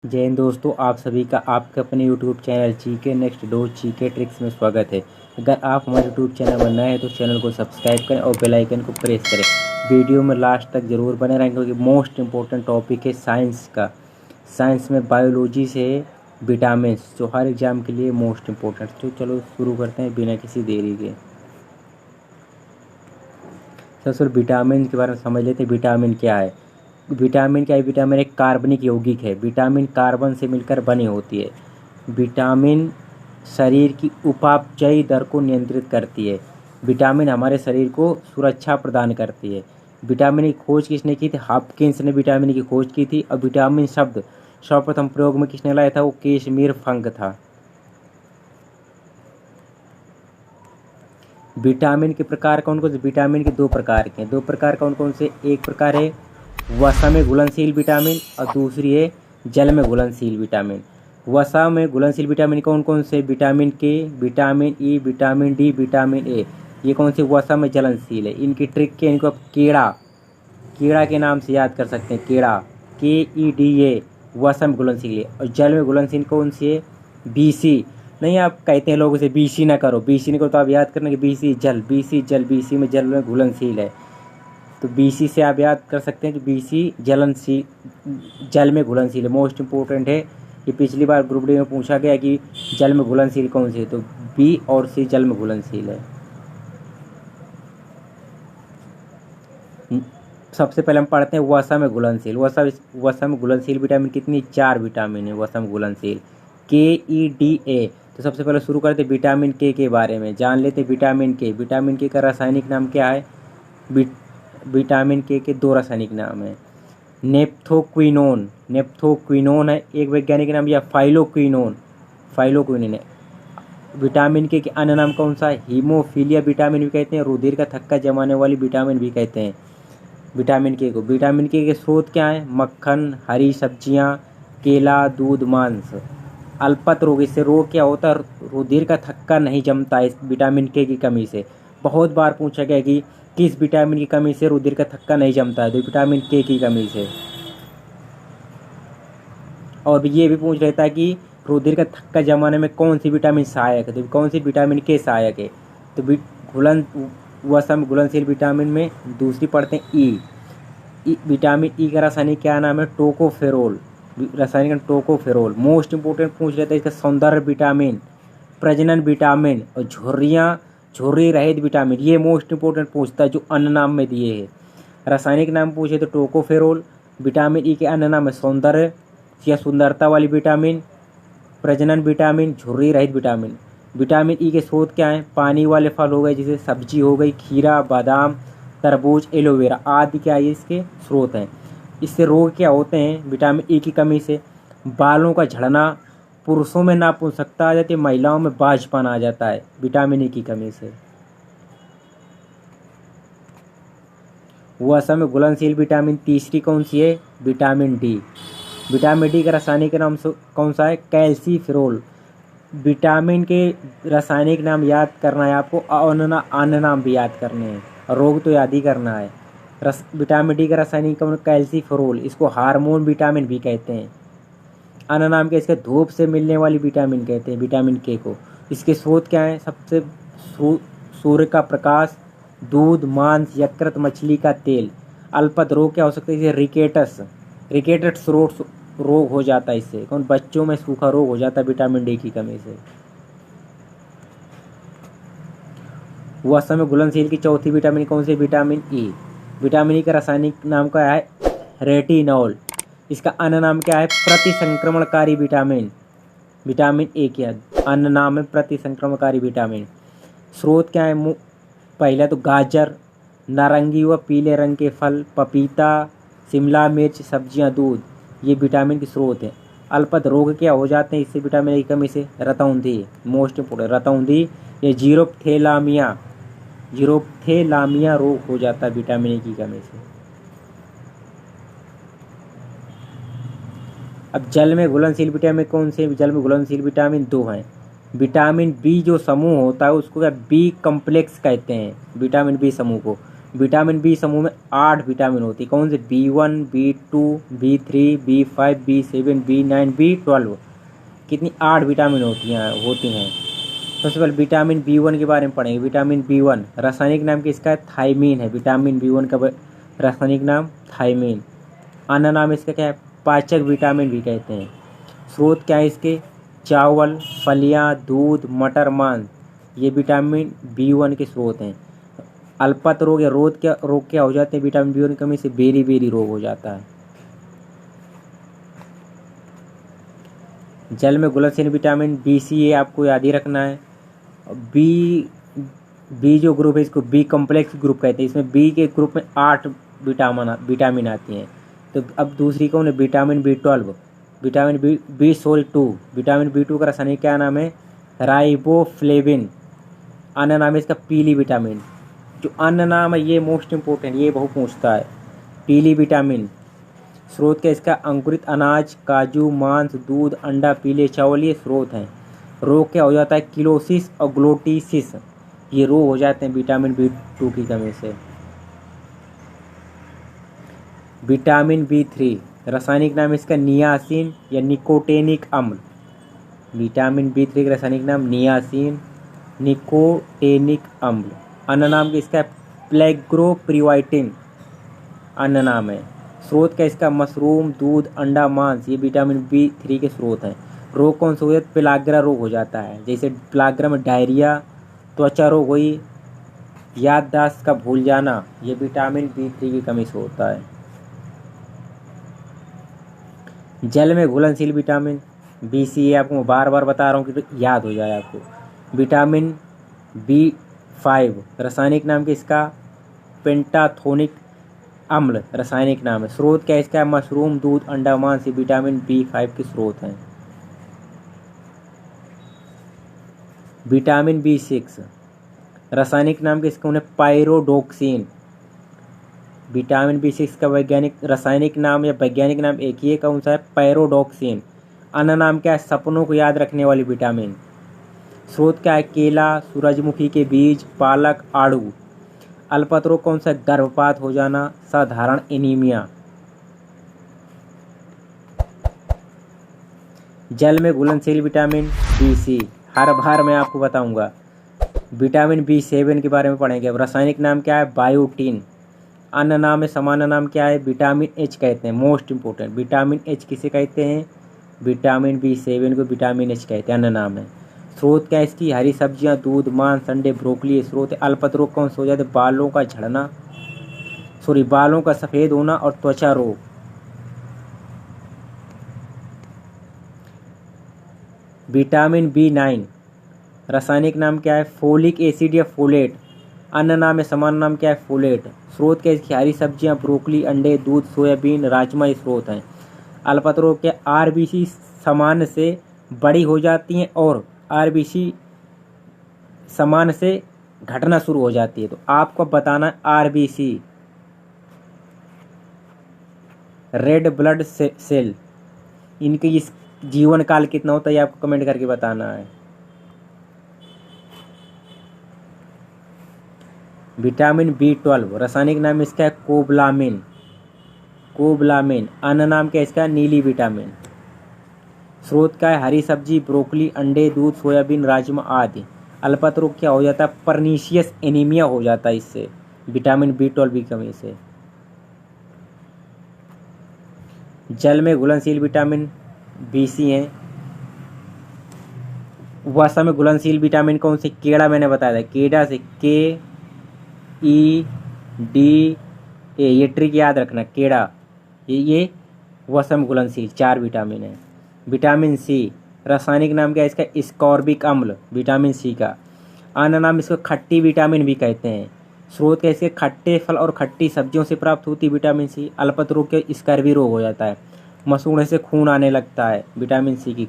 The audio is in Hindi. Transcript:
जय हिंद दोस्तों, आप सभी का आपके अपने YouTube channel GK next dose GK tricks में स्वागत है। अगर आप हमारे यूट्यूब चैनल पर नए हैं तो चैनल को सब्सक्राइब करें और बेल आइकन को प्रेस करें। वीडियो में लास्ट तक ज़रूर बने रहें क्योंकि मोस्ट इम्पोर्टेंट टॉपिक है साइंस का। साइंस में बायोलॉजी से विटामिन जो हर एग्ज़ाम के लिए मोस्ट इम्पोर्टेंट। तो चलो शुरू करते हैं बिना किसी देरी के। सबसे विटामिन के बारे में समझ लेते हैं। विटामिन क्या है? विटामिन क्या है? विटामिन एक कार्बनिक यौगिक है। विटामिन कार्बन से मिलकर बनी होती है। विटामिन शरीर की उपापचयी दर को नियंत्रित करती है। विटामिन हमारे शरीर को सुरक्षा प्रदान करती है। विटामिन की खोज किसने की थी? हॉपकिंस ने विटामिन की खोज की थी। और विटामिन शब्द सर्वप्रथम प्रयोग में किसने लाया था? वो केशमीर फंक था। विटामिन के प्रकार कौन कौन से? विटामिन के दो प्रकार के हैं। दो प्रकार कौन कौन से? एक प्रकार है वसा में घुलनशील विटामिन और दूसरी है जल में घुलनशील विटामिन। वसा में घुलनशील विटामिन कौन कौन से? विटामिन के, vitamin E, vitamin D, vitamin A. ये कौन से वसा में जलनशील है? इनकी ट्रिक के इनको आप कीड़ा कीड़ा के नाम से याद कर सकते हैं। कीड़ा KEDA वसा में घुलनशील है। और जल में घुलनशील कौन सी है? BC। नहीं, आप कहते हैं लोगों से BC ना करो, BC ना करो, तो आप याद करना कि BC जल, BC जल, BC में जल में घुलनशील है। तो BC से आप याद कर सकते हैं कि BC जल में घुलनशील है। मोस्ट इंपॉर्टेंट है। ये पिछली बार ग्रुप डी में पूछा गया कि जल में घुलनशील कौन सी है, तो B और C जल में घुलनशील है। सबसे पहले हम पढ़ते हैं वसा में घुलनशील। वसा में घुलनशील विटामिन कितनी? 4 विटामिन है वसा में घुलनशील। KEDA। तो सबसे पहले शुरू करते हैं विटामिन के बारे में जान लेते हैं। विटामिन के का रासायनिक नाम क्या है? विटामिन के दो रासायनिक नाम है। नेप्थोक्विनोन है एक वैज्ञानिक नाम, या फाइलोक्विनोन है। विटामिन के अन्य नाम कौन सा है? हीमोफीलिया विटामिन भी कहते हैं, रुधिर का थक्का जमाने वाली विटामिन भी कहते हैं विटामिन के को। विटामिन के स्रोत क्या है? मक्खन, हरी सब्जियां, केला, दूध, मांस। अल्पत रोग, इससे रोग क्या होता है? रुधिर का थक्का नहीं जमता है इस विटामिन के की कमी से। बहुत बार पूछा गया कि किस विटामिन की कमी से रुधिर का थक्का नहीं जमता है? तो विटामिन के की कमी से। और ये भी पूछ रहता है कि रुधिर का थक्का जमाने में कौन सी विटामिन सहायक है? तो कौन सी विटामिन के सहायक है? तो वसा में घुलनशील विटामिन में दूसरी पढ़ते हैं विटामिन ई का रासायनिक क्या नाम है? टोकोफेरोल। रासायनिक नाम टोकोफेरोल। मोस्ट इंपोर्टेंट पूछ लेते हैं इसका सौंदर्य विटामिन, प्रजनन विटामिन और झुर्री रहित विटामिन। ये मोस्ट इंपोर्टेंट पूछता है जो अन्य नाम में दिए हैं। रासायनिक नाम पूछे तो टोकोफेरोल। विटामिन ई के अन्य नाम है सौंदर्य या सुंदरता वाली विटामिन, प्रजनन विटामिन, झुर्री रहित विटामिन। विटामिन ई के स्रोत क्या हैं? पानी वाले फल हो गए, जैसे सब्जी हो गई, खीरा, बादाम, तरबूज, एलोवेरा आदि क्या है इसके स्रोत हैं। इससे रोग क्या होते हैं विटामिन ई की कमी से? बालों का झड़ना, पुरुषों में नापुंसकता आ जाती है, महिलाओं में बाझपन आ जाता है विटामिन ई की कमी से। वसा में घुलनशील विटामिन तीसरी कौन सी है? Vitamin D. विटामिन डी का रासायनिक नाम कौन सा है? कैल्सीफेरोल। विटामिन के रासायनिक नाम याद करना है आपको, अन्य नाम भी याद करने हैं, रोग तो याद ही करना है। विटामिन डी का रासायनिक नाम कैल्सीफेरोल। इसको हार्मोन विटामिन भी कहते हैं। अन्य नाम के इसके धूप से मिलने वाली विटामिन कहते हैं विटामिन के को। इसके स्रोत क्या है? सबसे सूर्य का प्रकाश, दूध, मांस, यकृत, मछली का तेल। अल्पत रोग क्या हो सकते हैं? जैसे रिकेटस रोग हो जाता है इससे। कौन? बच्चों में सूखा रोग हो जाता है विटामिन डी की कमी से। वसा में घुलनशील की चौथी विटामिन कौन सी? Vitamin E. विटामिन ई का रासायनिक नाम क्या है? रेटिनॉल। इसका अन्य नाम क्या है? प्रतिसंक्रमणकारी विटामिन। विटामिन ए क्या अन्य नाम है? प्रतिसंक्रमणकारी विटामिन। स्रोत क्या है? पहला तो गाजर, नारंगी व पीले रंग के फल, पपीता, शिमला मिर्च, सब्जियां, दूध। ये विटामिन के स्रोत हैं। अल्पत रोग क्या हो जाते हैं इससे विटामिन की कमी से? रतौंधी। मोस्ट इम्पोर्टेंट रतौंधी, ये जीरोप्थेलामिया रोग हो जाता है विटामिन की कमी से। अब जल में घुलनशील विटामिन कौन से? जल में घुलनशील विटामिन दो हैं। विटामिन बी जो समूह होता है उसको क्या बी कम्प्लेक्स कहते हैं, विटामिन बी समूह को। विटामिन बी समूह में 8 विटामिन होती है। कौन से? B1, B2, B3, B5, B7, B9, B12। कितनी? 8 विटामिन होती हैं। सबसे पहले विटामिन B1 के बारे में पढ़ेंगे। विटामिन B1 रासायनिक नाम किसका है? थायमीन है। विटामिन B1 का रासायनिक नाम थायमीन। अन्य नाम इसका क्या है? पाचक विटामिन भी कहते हैं। स्रोत क्या है इसके? चावल, फलियां, दूध, मटर, मांस, ये विटामिन B1 के स्रोत हैं। अल्पत रोग या रोग क्या हो जाते हैं विटामिन B1 की कमी से? बेरी बेरी रोग हो जाता है। जल में घुलनशील विटामिन BC आपको याद ही रखना है। बी जो ग्रुप है इसको बी कॉम्प्लेक्स ग्रुप कहते हैं। इसमें बी के ग्रुप में 8 विटामिन आती हैं। तो अब दूसरी कौन है? Vitamin B12। Vitamin B2। Vitamin B2 का रासायनिक क्या नाम है? राइबोफ्लेविन। अन्य नाम है इसका पीली विटामिन। जो अन्य नाम है ये मोस्ट इम्पोर्टेंट, ये बहुत पूछता है। पीली विटामिन। स्रोत क्या इसका? अंकुरित अनाज, काजू, मांस, दूध, अंडा, पीले चावल, ये स्रोत हैं। रोग क्या हो जाता है? किलोसिस और ग्लोटिसिस, ये रोग हो जाते हैं विटामिन B2 की कमी से। विटामिन B3 रासायनिक नाम इसका नियासिन या निकोटेनिक अम्ल। विटामिन B3 का रासायनिक नाम नियासिन, निकोटेनिक अम्ल। अन्य नाम इसका है प्लेग्रोप्रिवाइटिन, अन्य नाम है। स्रोत क्या इसका? मशरूम, दूध, अंडा, मांस, ये विटामिन B3 के स्रोत हैं। रोग कौन सा हो जाता है? पेलाग्रा रोग हो जाता है। जैसे पेलाग्रा में डायरिया, त्वचा रोग हुई, याददाश्त का भूल जाना, ये विटामिन B3 की कमी से होता है। जल में घुलनशील विटामिन BC आपको मैं बार बार बता रहा हूँ कि याद हो जाए आपको। विटामिन B5 रासायनिक नाम किसका? पेंटाथोनिक अम्ल रासायनिक नाम है। स्रोत क्या इसका? मशरूम, दूध, अंडा, मांस, ये विटामिन B5 के स्रोत हैं। विटामिन B6 रासायनिक नाम किसका? उन्हें पायरोडोक्सिन। विटामिन B6 का रासायनिक नाम या वैज्ञानिक नाम एक ही है, कौन सा है? पैरोडोक्सिन। अन्य नाम क्या है? सपनों को याद रखने वाली विटामिन। स्रोत क्या है? केला, सूरजमुखी के बीज, पालक, आड़ू। अल्पत रोग कौन सा? गर्भपात हो जाना, साधारण एनीमिया। जल में घुलनशील विटामिन BC हर बार मैं आपको बताऊंगा। विटामिन B7 के बारे में पढ़ेंगे। अब रासायनिक नाम क्या है? बायोटीन। अन्य नाम है, सामान्य नाम क्या है? विटामिन H कहते हैं। मोस्ट इंपोर्टेंट, विटामिन H किसे कहते हैं? विटामिन B7 को विटामिन H कहते हैं, अन्य नाम है। स्रोत क्या है इसकी? हरी सब्जियां, दूध, मांस, अंडे, ब्रोकली। स्रोत है अल्पत रोग कौन सा हो जाता है? बालों का झड़ना, बालों का सफेद होना और त्वचा रोग। विटामिन B9 रासायनिक नाम क्या है? फोलिक एसिड या फोलेट। अन्य नाम है, समान नाम क्या है? फोलेट। स्रोत क्या है इसकी? हरी सब्जियां, ब्रोकली, अंडे, दूध, सोयाबीन, राजमा, ये स्रोत हैं। अल्पत रोग क्या? RBC सामान्य से बड़ी हो जाती हैं और RBC सामान्य से घटना शुरू हो जाती है। तो आपको बताना है RBC रेड ब्लड सेल, इनके इस जीवन काल कितना होता है ये आपको कमेंट करके बताना है। विटामिन B12 रासायनिक नाम इसका है कोबलामिन। अन्य नाम क्या इसका? नीली विटामिन। स्रोत क्या है? हरी सब्जी, ब्रोकली, अंडे, दूध, सोयाबीन, राजमा आदि। अल्पत रोग क्या हो जाता है? परनीशियस एनीमिया हो जाता है इससे, विटामिन B12 की कमी से। जल में घुलनशील विटामिन BC हैं। वसा में घुलनशील विटामिन कौन से? केड़ा मैंने बताया था, केड़ा से KEDA, ये ट्रिक याद रखना। केड़ा ये वसा में घुलनशील 4 विटामिन है। विटामिन C रासायनिक नाम क्या है इसका? स्कॉर्बिक अम्ल, विटामिन C का। अन्य नाम इसको खट्टी विटामिन भी कहते हैं। स्रोत क्या इसके? खट्टे फल और खट्टी सब्जियों से प्राप्त होती विटामिन C। अल्पत रोग के स्कर्वी रोग हो जाता है, मसूड़े से खून आने लगता है, विटामिन C की